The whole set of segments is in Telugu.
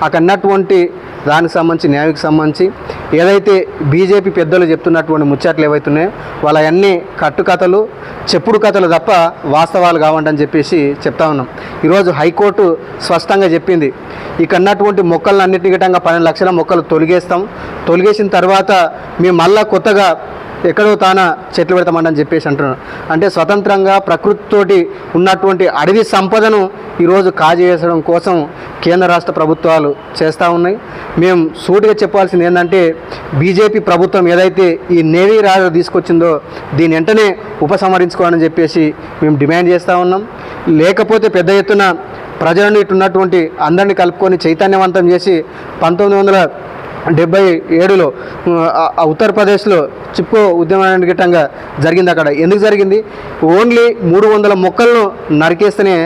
అక్కడ ఉన్నటువంటి దానికి సంబంధించి న్యాయకు సంబంధించి ఏదైతే బీజేపీ పెద్దలు చెప్తున్నటువంటి ముచ్చట్లు ఏవైతున్నాయో వాళ్ళవన్నీ కట్టుకథలు చెప్పుడు కథలు తప్ప వాస్తవాలు కావంటని చెప్పేసి చెప్తా ఉన్నాం. ఈరోజు హైకోర్టు స్పష్టంగా చెప్పింది, ఇక్కడ ఉన్నటువంటి మొక్కలన్నింటినీ గిట్టంగా 12 లక్షల మొక్కలు తొలగేసిన తర్వాత మేము మళ్ళా కొత్తగా ఎక్కడో తానా చెట్లు పెడతామని చెప్పేసి అంటున్నాను. అంటే స్వతంత్రంగా ప్రకృతితోటి ఉన్నటువంటి అడవి సంపదను ఈరోజు కాజేయడం కోసం కేంద్ర రాష్ట్ర ప్రభుత్వాలు చేస్తూ ఉన్నాయి. మేము సూటిగా చెప్పాల్సింది ఏంటంటే బీజేపీ ప్రభుత్వం ఏదైతే ఈ నేవీ రాజు తీసుకొచ్చిందో దీని వెంటనే ఉపసంహరించుకోవాలని చెప్పేసి మేము డిమాండ్ చేస్తూ ఉన్నాం. లేకపోతే పెద్ద ఎత్తున ప్రజలను ఇటున్నటువంటి అందరినీ కలుపుకొని చైతన్యవంతం చేసి 1977లో ఉత్తరప్రదేశ్లో చిప్కో ఉద్యమానికి గిట్టంగా జరిగింది. అక్కడ ఎందుకు జరిగింది? ఓన్లీ 300 మొక్కలను నరికేస్తేనే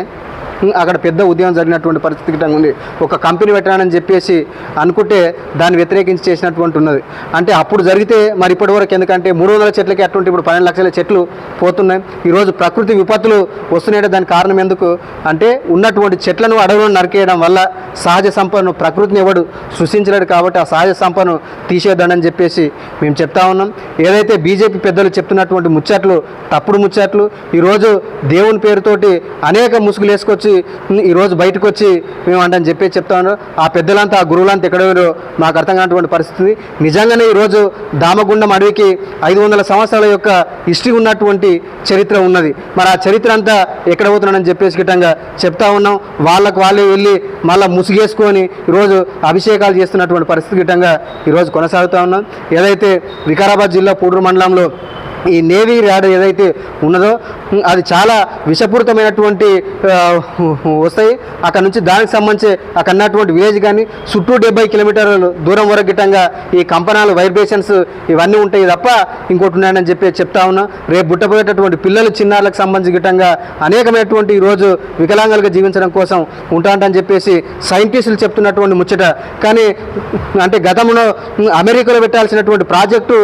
అక్కడ పెద్ద ఉద్యమం జరిగినటువంటి పరిస్థితి గిట్టంగా ఉంది. ఒక కంపెనీ పెట్టానని చెప్పేసి అనుకుంటే దాన్ని వ్యతిరేకించి చేసినటువంటి ఉన్నది. అంటే అప్పుడు జరిగితే మరి ఇప్పటివరకు ఎందుకంటే 300 చెట్లకి అటువంటి ఇప్పుడు 12 లక్షల చెట్లు పోతున్నాయి. ఈరోజు ప్రకృతి విపత్తులు వస్తున్నాయంటే దానికి కారణం ఎందుకు అంటే ఉన్నటువంటి చెట్లను అడవులను నరికేయడం వల్ల సహజ సంపదను ప్రకృతిని ఎవడు సృష్టించలేడు కాబట్టి ఆ సహజ సంపదను తీసేద్దానని చెప్పేసి మేము చెప్తా ఉన్నాం. ఏదైతే బీజేపీ పెద్దలు చెప్తున్నటువంటి ముచ్చట్లు తప్పుడు ముచ్చట్లు, ఈరోజు దేవుని పేరుతోటి అనేక ముసుగులు వేసుకొచ్చి ఈరోజు బయటకు వచ్చి మేము అంటే చెప్పేసి చెప్తా ఉన్నాం. ఆ పెద్దలంతా ఆ గురువులంతా ఎక్కడో మాకు అర్థం కానటువంటి పరిస్థితి. నిజంగానే ఈరోజు దామగుండం అడవికి 500 సంవత్సరాల యొక్క హిస్టరీ ఉన్నటువంటి చరిత్ర ఉన్నది. మరి ఆ చరిత్ర అంతా ఎక్కడ పోతున్నాడని చెప్పేసి గిట్టంగా చెప్తా ఉన్నాం. వాళ్ళకు వాళ్ళే వెళ్ళి మళ్ళీ ముసుగేసుకొని ఈరోజు అభిషేకాలు చేస్తున్నటువంటి పరిస్థితి గిట్టంగా ఈరోజు కొనసాగుతూ ఉన్నాం. ఏదైతే వికారాబాద్ జిల్లా పూడూరు మండలంలో ఈ నేవీ ర్యాడ్ ఏదైతే ఉన్నదో అది చాలా విషపూరితమైనటువంటి వస్తాయి. అక్కడ నుంచి దానికి సంబంధించి అక్కడ ఉన్నటువంటి విలేజ్ కానీ చుట్టూ 70 కిలోమీటర్ల దూరం వరకు గిట్టంగా ఈ కంపనాలు వైబ్రేషన్స్ ఇవన్నీ ఉంటాయి తప్ప ఇంకోటి ఉన్నాయని చెప్పి చెప్తా ఉన్నా. రేపు పుట్టబోయేటటువంటి పిల్లలు చిన్నారులకు సంబంధించి గిట్టంగా అనేకమైనటువంటి ఈరోజు వికలాంగులుగా జీవించడం కోసం ఉంటాంటని చెప్పేసి సైంటిస్టులు చెప్తున్నటువంటి ముచ్చట. కానీ అంటే గతంలో అమెరికాలో పెట్టాల్సినటువంటి ప్రాజెక్టు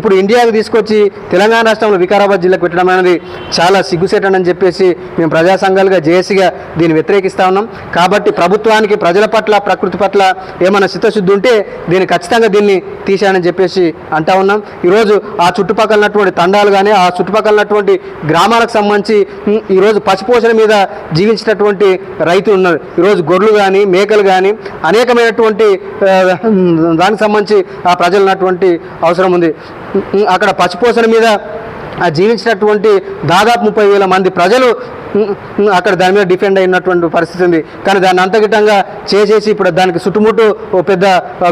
ఇప్పుడు ఇండియాకి తీసుకొచ్చి తెలంగాణ రాష్ట్రంలో వికారాబాద్ జిల్లాకు పెట్టడం అనేది చాలా సిగ్గుసేటని చెప్పేసి మేము ప్రజా సంఘాలుగా జేఏసీగా దీన్ని వ్యతిరేకిస్తూ ఉన్నాం. కాబట్టి ప్రభుత్వానికి ప్రజల పట్ల ప్రకృతి పట్ల ఏమైనా చిత్తశుద్ధి ఉంటే దీన్ని ఖచ్చితంగా దీన్ని తీసేయాలని చెప్పేసి అంటా ఉన్నాం. ఈరోజు ఆ చుట్టుపక్కల ఉన్నటువంటి తండాలు కానీ ఆ చుట్టుపక్కల ఉన్నటువంటి గ్రామాలకు సంబంధించి ఈరోజు పశుపోషణ మీద జీవించినటువంటి రైతులు ఉన్నారు. ఈరోజు గొర్రెలు కానీ మేకలు కానీ అనేకమైనటువంటి దానికి సంబంధించి ఆ ప్రజలు ఉన్నటువంటి అవసరం ఉంది. అక్కడ పశుపోషణ మీద జీవించినటువంటి దాదాపు 30,000 మంది ప్రజలు అక్కడ దాని మీద డిఫెండ్ అయినటువంటి పరిస్థితి ఉంది. కానీ దాన్ని అంతగిట్టంగా చేసేసి ఇప్పుడు దానికి చుట్టుముట్టు ఓ పెద్ద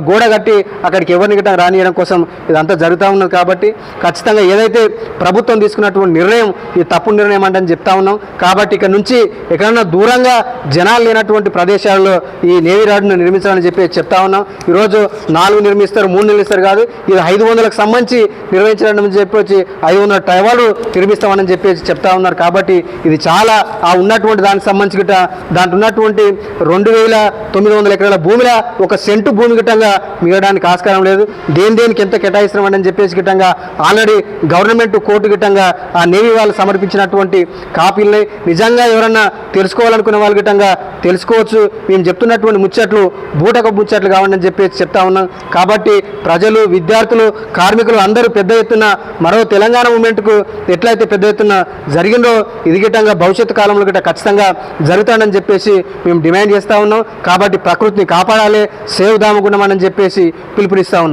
గోడ కట్టి అక్కడికి ఎవరిని గిట్టంగా రానియడం కోసం ఇదంతా జరుగుతూ ఉన్నది. కాబట్టి ఖచ్చితంగా ఏదైతే ప్రభుత్వం తీసుకున్నటువంటి నిర్ణయం ఈ తప్పు నిర్ణయం అంటే చెప్తా ఉన్నాం. కాబట్టి ఇక్కడ నుంచి ఎక్కడన్నా దూరంగా జనాలు లేనటువంటి ప్రదేశాల్లో ఈ నేవీ రాడ్ను నిర్మించాలని చెప్పి చెప్తా ఉన్నాం. ఈరోజు 4 నిర్మిస్తారు 3 నిర్మిస్తారు కాదు, ఇది 500లకు సంబంధించి నిర్వహించాలని చెప్పి వచ్చి 500 టైవాలు నిర్మిస్తామని చెప్పేసి చెప్తా ఉన్నారు. కాబట్టి ఇది చాలా ఆ ఉన్నటువంటి దానికి సంబంధించి గిట్ట దాంట్లో ఉన్నటువంటి 2,900 ఎకరాల భూమిలో 1 సెంటు భూమి గిట్టంగా మిగడానికి ఆస్కారం లేదు. దేనికి ఎంత కేటాయిస్తున్నామని చెప్పేసి గిట్టంగా ఆల్రెడీ గవర్నమెంట్ కోర్టు గిట్టంగా ఆ నేవీ వాళ్ళు సమర్పించినటువంటి కాపీలని నిజంగా ఎవరన్నా తెలుసుకోవాలనుకునే వాళ్ళు గిట్టంగా తెలుసుకోవచ్చు. మేము చెప్తున్నటువంటి ముచ్చట్లు బూటక ముచ్చట్లు కావాలని చెప్పేసి చెప్తా ఉన్నాం. కాబట్టి ప్రజలు విద్యార్థులు కార్మికులు అందరూ పెద్ద ఎత్తున మరో తెలంగాణ మూమెంట్కు ఎట్లయితే పెద్ద ఎత్తున జరిగిందో ఇది గిట్టంగా భవిష్యత్తు కాలంలో గిట్ట ఖచ్చితంగా జరుగుతాడని చెప్పేసి మేము డిమాండ్ చేస్తూ ఉన్నాం. కాబట్టి ప్రకృతిని కాపాడాలి, సేవ్ దామగుండం అని చెప్పేసి పిలుపునిస్తూ ఉన్నాం.